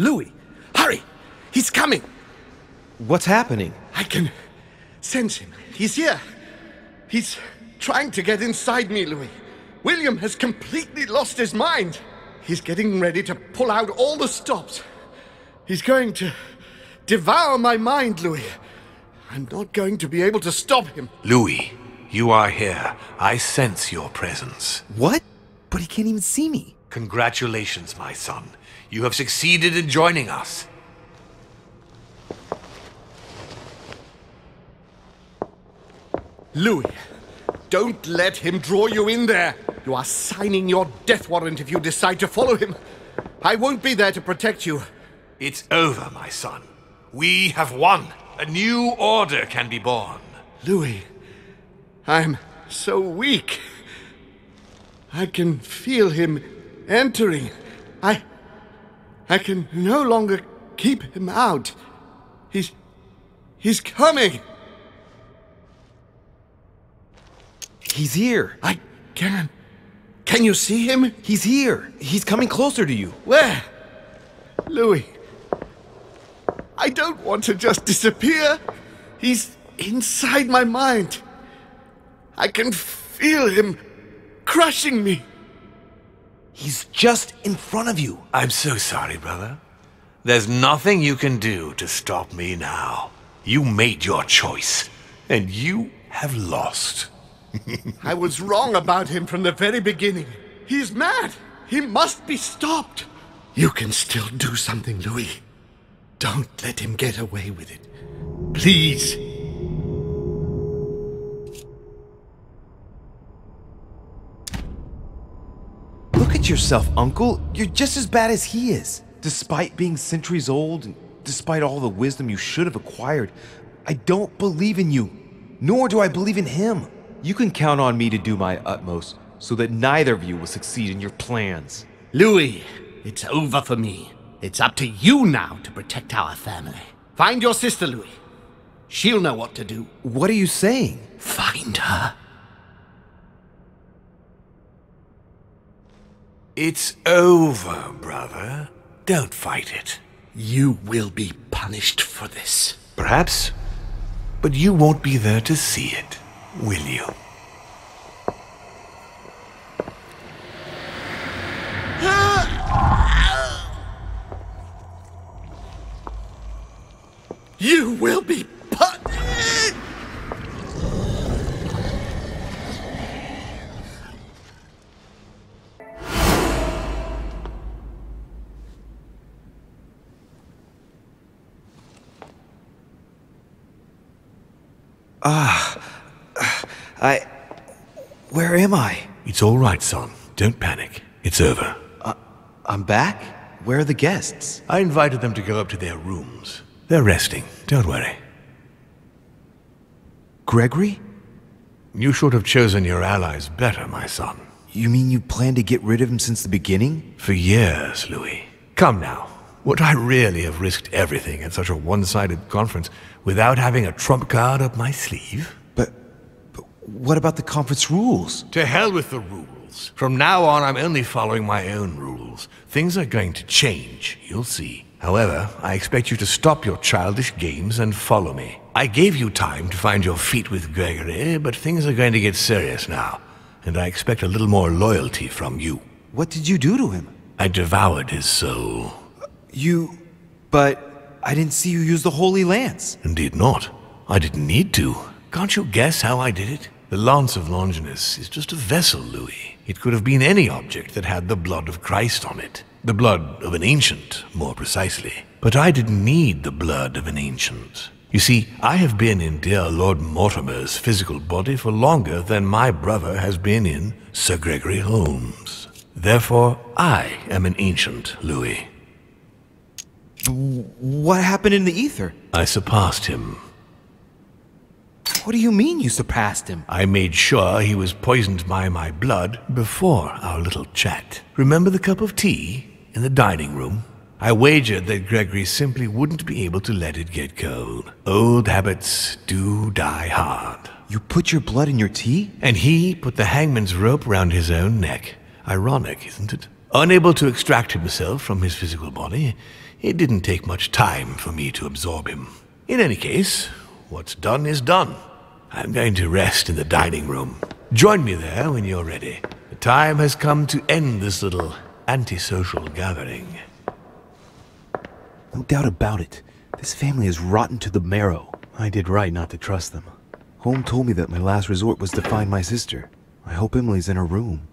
Louis, hurry! He's coming! What's happening? I can sense him. He's here. He's trying to get inside me, Louis. William has completely lost his mind. He's getting ready to pull out all the stops. He's going to devour my mind, Louis. I'm not going to be able to stop him. Louis, you are here. I sense your presence. What? But he can't even see me. Congratulations, my son. You have succeeded in joining us. Louis, don't let him draw you in there. You are signing your death warrant if you decide to follow him. I won't be there to protect you. It's over, my son. We have won. A new order can be born. Louis, I'm so weak. I can feel him entering. I can no longer keep him out. He's coming. He's here. I can. Can you see him? He's here. He's coming closer to you. Where? Louis. I don't want to just disappear. He's inside my mind. I can feel him crushing me. He's just in front of you. I'm so sorry, brother. There's nothing you can do to stop me now. You made your choice, and you have lost. I was wrong about him from the very beginning. He's mad. He must be stopped. You can still do something, Louis. Don't let him get away with it. Please. Look at yourself, Uncle. You're just as bad as he is. Despite being centuries old, and despite all the wisdom you should have acquired, I don't believe in you. Nor do I believe in him. You can count on me to do my utmost so that neither of you will succeed in your plans. Louis, it's over for me. It's up to you now to protect our family. Find your sister, Louis. She'll know what to do. What are you saying? Find her. It's over, brother. Don't fight it. You will be punished for this. Perhaps, but you won't be there to see it, will you? You will be punished! Where am I? It's all right, son. Don't panic. It's over. I'm back? Where are the guests? I invited them to go up to their rooms. They're resting. Don't worry. Gregory? You should have chosen your allies better, my son. You mean you planned to get rid of him since the beginning? For years, Louis. Come now. Would I really have risked everything at such a one-sided conference without having a trump card up my sleeve? But what about the conference rules? To hell with the rules. From now on, I'm only following my own rules. Things are going to change, you'll see. However, I expect you to stop your childish games and follow me. I gave you time to find your feet with Gregory, but things are going to get serious now, and I expect a little more loyalty from you. What did you do to him? I devoured his soul. But I didn't see you use the Holy Lance. Indeed not. I didn't need to. Can't you guess how I did it? The Lance of Longinus is just a vessel, Louis. It could have been any object that had the blood of Christ on it. The blood of an ancient, more precisely. But I didn't need the blood of an ancient. You see, I have been in dear Lord Mortimer's physical body for longer than my brother has been in Sir Gregory Holmes. Therefore, I am an ancient, Louis. What happened in the ether? I surpassed him. What do you mean you surpassed him? I made sure he was poisoned by my blood before our little chat. Remember the cup of tea in the dining room? I wagered that Gregory simply wouldn't be able to let it get cold. Old habits do die hard. You put your blood in your tea? And he put the hangman's rope round his own neck. Ironic, isn't it? Unable to extract himself from his physical body, it didn't take much time for me to absorb him. In any case, what's done is done. I'm going to rest in the dining room. Join me there when you're ready. The time has come to end this little antisocial gathering. No doubt about it. This family is rotten to the marrow. I did right not to trust them. Home told me that my last resort was to find my sister. I hope Emily's in her room.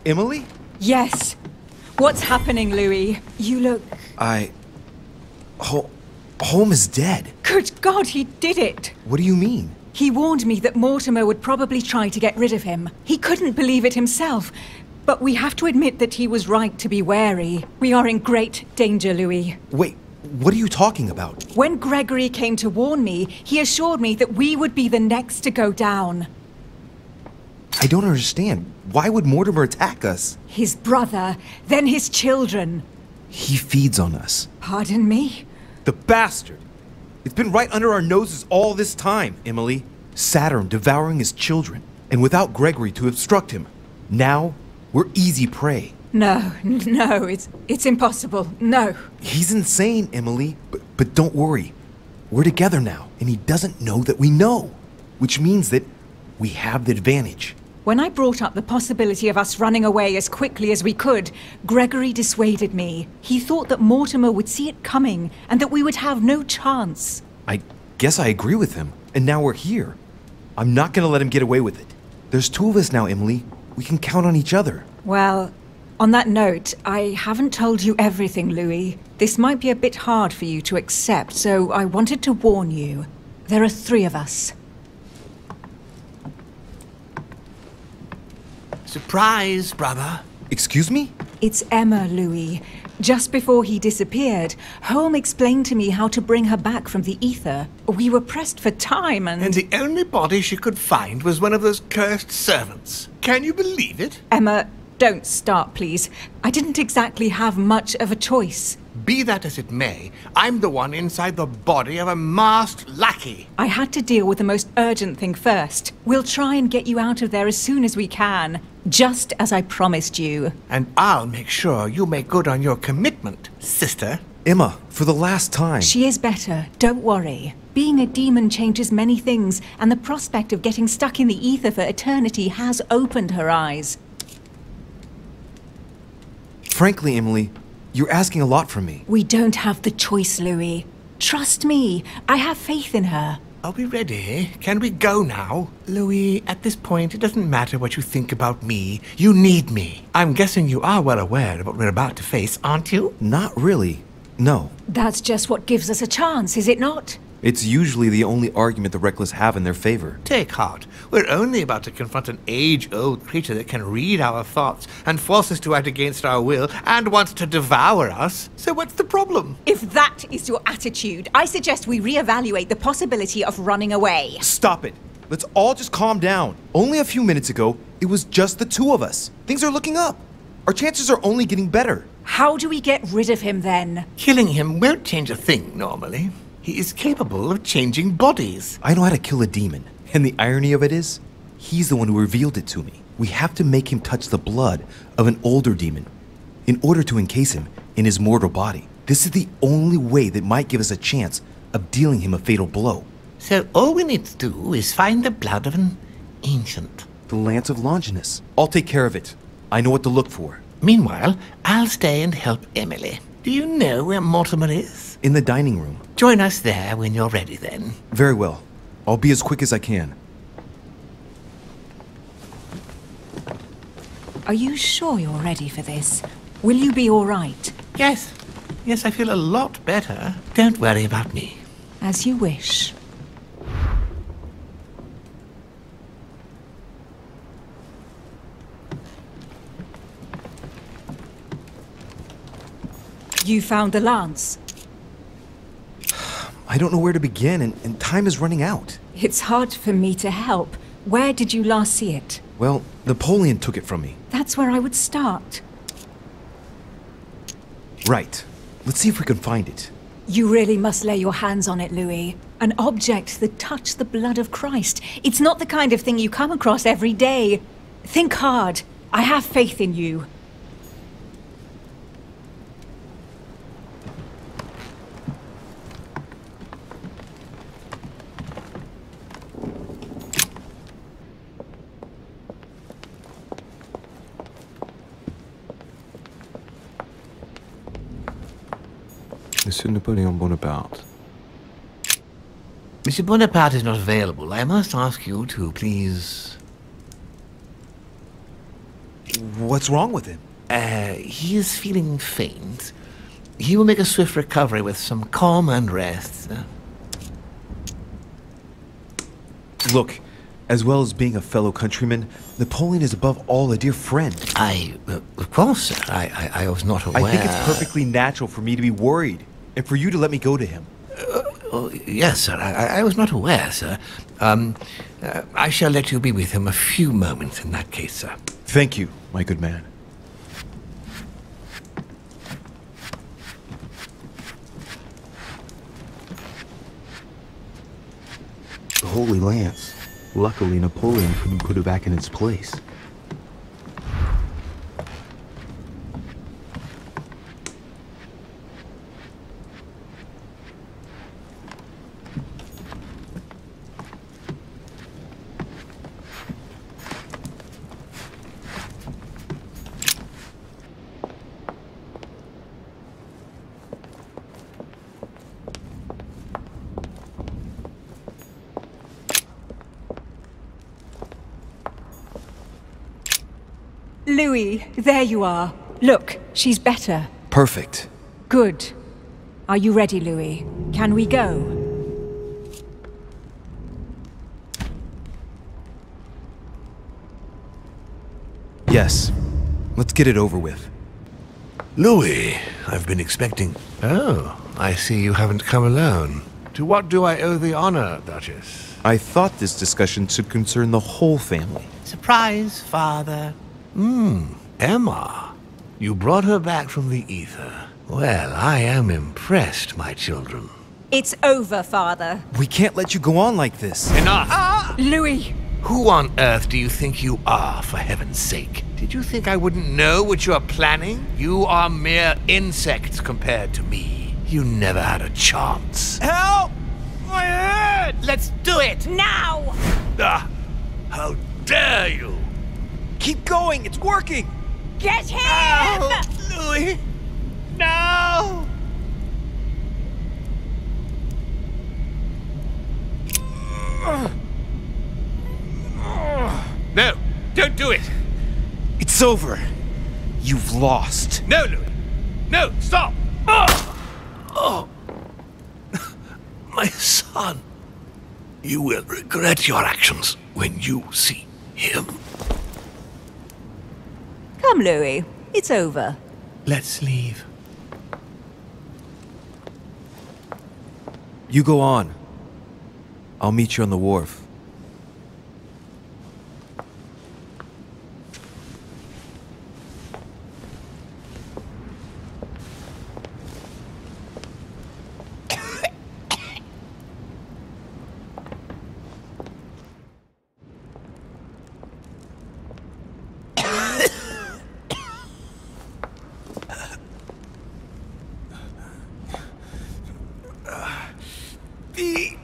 Emily? Yes. What's happening, Louis? You look... Home is dead. Good God, he did it! What do you mean? He warned me that Mortimer would probably try to get rid of him. He couldn't believe it himself. But we have to admit that he was right to be wary. We are in great danger, Louis. Wait, what are you talking about? When Gregory came to warn me, he assured me that we would be the next to go down. I don't understand. Why would Mortimer attack us? His brother, then his children. He feeds on us. Pardon me? The bastard! It's been right under our noses all this time, Emily. Saturn devouring his children, and without Gregory to obstruct him. Now, we're easy prey. No, it's impossible. No. He's insane, Emily. But don't worry. We're together now, and he doesn't know that we know. Which means that we have the advantage. When I brought up the possibility of us running away as quickly as we could, Gregory dissuaded me. He thought that Mortimer would see it coming and that we would have no chance. I guess I agree with him. And now we're here. I'm not gonna let him get away with it. There's two of us now, Emily. We can count on each other. Well, on that note, I haven't told you everything, Louis. This might be a bit hard for you to accept, so I wanted to warn you. There are 3 of us. Surprise, brother. Excuse me? It's Emma, Louis. Just before he disappeared, Holm explained to me how to bring her back from the ether. We were pressed for time And the only body she could find was one of those cursed servants. Can you believe it? Emma, don't start, please. I didn't exactly have much of a choice. Be that as it may, I'm the one inside the body of a masked lackey. I had to deal with the most urgent thing first. We'll try and get you out of there as soon as we can, just as I promised you. And I'll make sure you make good on your commitment, sister. Emma, for the last time. She is better, don't worry. Being a demon changes many things, and the prospect of getting stuck in the ether for eternity has opened her eyes. Frankly, Emily, you're asking a lot from me. We don't have the choice, Louis. Trust me, I have faith in her. Are we ready? Can we go now? Louis, at this point, it doesn't matter what you think about me. You need me. I'm guessing you are well aware of what we're about to face, aren't you? Not really. No. That's just what gives us a chance, is it not? It's usually the only argument the reckless have in their favor. Take heart. We're only about to confront an age-old creature that can read our thoughts and force us to act against our will and wants to devour us. So what's the problem? If that is your attitude, I suggest we reevaluate the possibility of running away. Stop it. Let's all just calm down. Only a few minutes ago, it was just the 2 of us. Things are looking up. Our chances are only getting better. How do we get rid of him then? Killing him won't change a thing, normally. He is capable of changing bodies. I know how to kill a demon. And the irony of it is, he's the one who revealed it to me. We have to make him touch the blood of an older demon in order to encase him in his mortal body. This is the only way that might give us a chance of dealing him a fatal blow. So all we need to do is find the blood of an ancient. The Lance of Longinus. I'll take care of it. I know what to look for. Meanwhile, I'll stay and help Emily. Do you know where Mortimer is? In the dining room. Join us there when you're ready, then. Very well. I'll be as quick as I can. Are you sure you're ready for this? Will you be all right? Yes. Yes, I feel a lot better. Don't worry about me. As you wish. You found the lance. I don't know where to begin, and time is running out. It's hard for me to help. Where did you last see it? Well, Napoleon took it from me. That's where I would start. Right. Let's see if we can find it. You really must lay your hands on it, Louis. An object that touched the blood of Christ. It's not the kind of thing you come across every day. Think hard. I have faith in you. Monsieur Napoleon Bonaparte. Monsieur Bonaparte is not available. I must ask you to please... What's wrong with him? He is feeling faint. He will make a swift recovery with some calm and rest. Look, as well as being a fellow countryman, Napoleon is above all a dear friend. Of course, sir. I was not aware. I think it's perfectly natural for me to be worried, and for you to let me go to him. Yes, sir. I was not aware, sir. I shall let you be with him a few moments in that case, sir. Thank you, my good man. The Holy Lance. Luckily, Napoleon couldn't put it back in its place. Louis, there you are. Look, she's better. Perfect. Good. Are you ready, Louis? Can we go? Yes. Let's get it over with. Louis, I've been expecting... Oh, I see you haven't come alone. To what do I owe the honor, Duchess? I thought this discussion should concern the whole family. Surprise, Father. Emma. You brought her back from the ether. Well, I am impressed, my children. It's over, Father. We can't let you go on like this. Enough! Louis! Who on earth do you think you are, for heaven's sake? Did you think I wouldn't know what you are planning? You are mere insects compared to me. You never had a chance. Help! My head! Let's do it! Now! Ah, how dare you! Keep going, it's working! Get him! Louis! No! No, don't do it! It's over. You've lost. No, Louis! No, stop! Oh. My son, you will regret your actions when you see him. Come, Louis. It's over. Let's leave. You go on. I'll meet you on the wharf. Be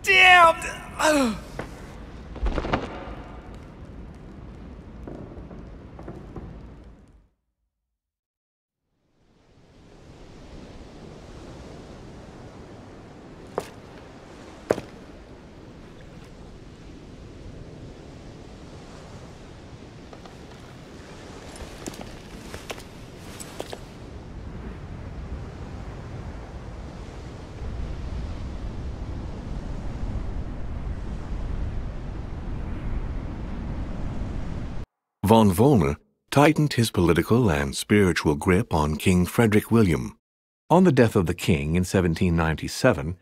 damned! Von Vollmer tightened his political and spiritual grip on King Frederick William. On the death of the king in 1797,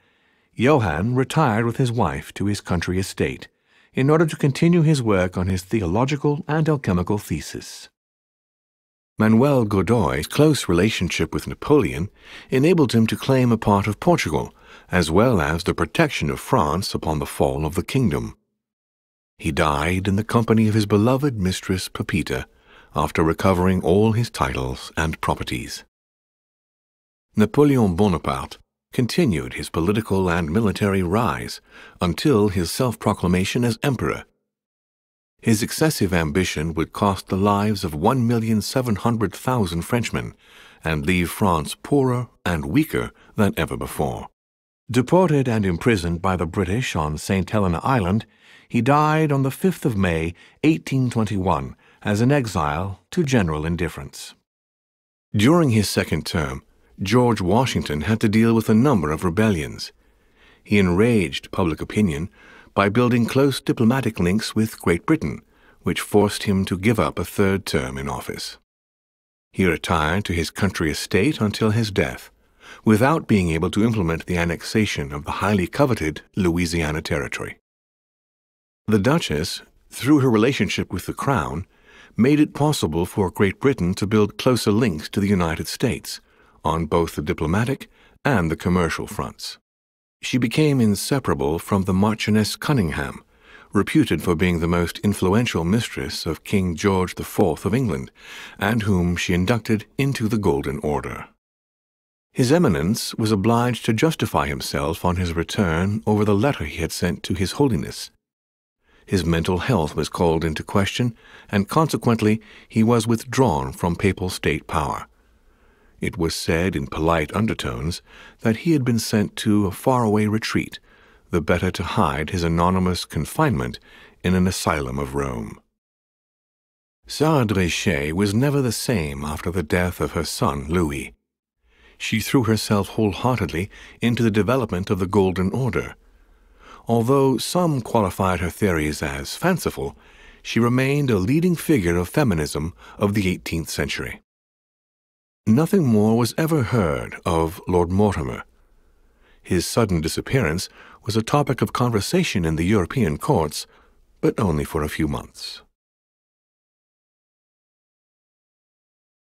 Johann retired with his wife to his country estate in order to continue his work on his theological and alchemical thesis. Manuel Godoy's close relationship with Napoleon enabled him to claim a part of Portugal, as well as the protection of France upon the fall of the kingdom. He died in the company of his beloved mistress Pepita after recovering all his titles and properties. Napoleon Bonaparte continued his political and military rise until his self-proclamation as emperor. His excessive ambition would cost the lives of 1,700,000 Frenchmen and leave France poorer and weaker than ever before. Deported and imprisoned by the British on St. Helena Island, he died on the 5th of May, 1821, as an exile to general indifference. During his second term, George Washington had to deal with a number of rebellions. He enraged public opinion by building close diplomatic links with Great Britain, which forced him to give up a third term in office. He retired to his country estate until his death, without being able to implement the annexation of the highly coveted Louisiana Territory. The Duchess, through her relationship with the Crown, made it possible for Great Britain to build closer links to the United States, on both the diplomatic and the commercial fronts. She became inseparable from the Marchioness Cunningham, reputed for being the most influential mistress of King George IV of England, and whom she inducted into the Golden Order. His Eminence was obliged to justify himself on his return over the letter he had sent to His Holiness. His mental health was called into question, and consequently he was withdrawn from papal state power. It was said in polite undertones that he had been sent to a faraway retreat, the better to hide his anonymous confinement in an asylum of Rome. Sarah Drechet was never the same after the death of her son Louis. She threw herself wholeheartedly into the development of the Golden Order. Although some qualified her theories as fanciful, she remained a leading figure of feminism of the 18th century. Nothing more was ever heard of Lord Mortimer. His sudden disappearance was a topic of conversation in the European courts, but only for a few months.